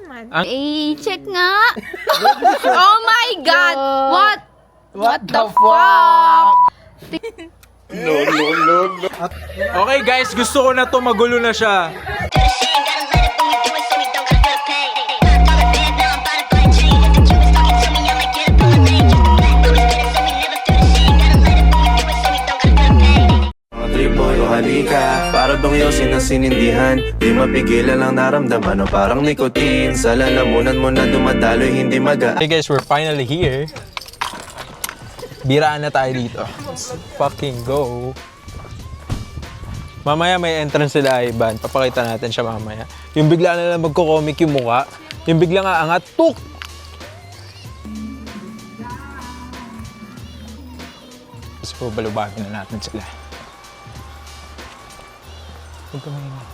naman. Check nga. Oh my God! What the fuck? No. Okay guys, gusto ko na to, magulo na siya. Triboy o halika, para bang yosin ang sinindihan. Di mapigilan ang naramdaman o parang nikotin. Sa lalamunan mo na dumadaloy, hindi maga. Hey guys, we're finally here. Biraan na tayo dito. Let's fucking go. Mamaya may entrance sila, Ivan. Papakita natin siya mamaya. Yung bigla na lang magko-comic yung mukha. Yung bigla nga angat, tuk! Tapos po, balubagin na natin sila. Huwag ka mahinga.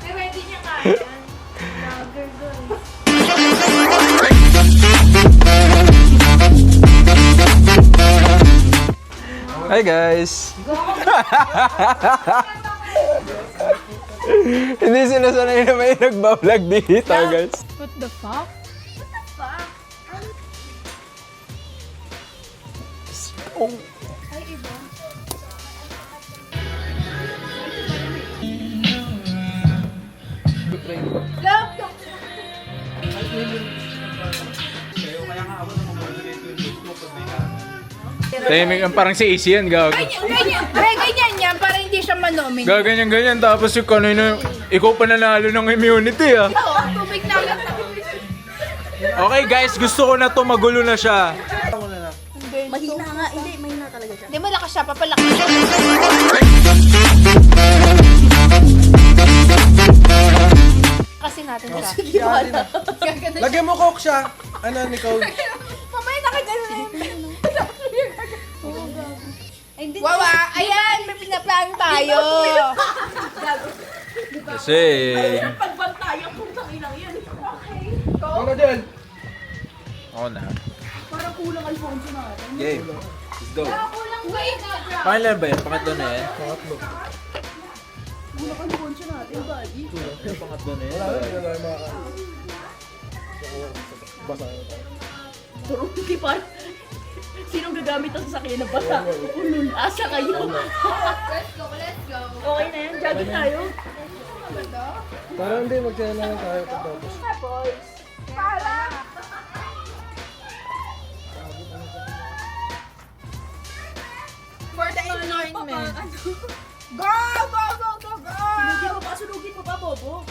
Ready niya nga yan. Lager doon. Hi guys! Hindi sila sanay na may nagbablog dito guys. What the fuck? Oh. Ay, iba. Tahimik ang parang si AC yan, gag. Ganyan yan para hindi siya manomin. Gaganyan-ganyan, tapos yung kanina, ikaw pa nanalo ng immunity ah. Oo, tubig na lang. Okay guys, gusto ko na to, magulo na siya. Mahina nga, hindi, mahina talaga siya. Hindi malakas siya, papalakas. Kasi natin siya. Lagyan mo coke siya. Ano, Nicole? Mamaya nakaganon. Wawa, ayan, may pinaplano tayo. Kasi... Pagbantayan kung tanginang yan. Ano dyan? Ako na. Parang kulang Alfonso na. Game. Let's go. Wait, Pangilan ba yan? Pangatlo na yan? Kulang Alfonso natin, buddy. Pangatlo na yan? Wala yung mga... Basa. Puro hindi pa. Sinong gagamit ang sasakyan na basa? Ulul, asa kayo. let's go. Okay na yan, jogging tayo. Parang hindi, magkaya na lang tayo pagtapos. For the enjoyment. Sunugin mo pa, bobo.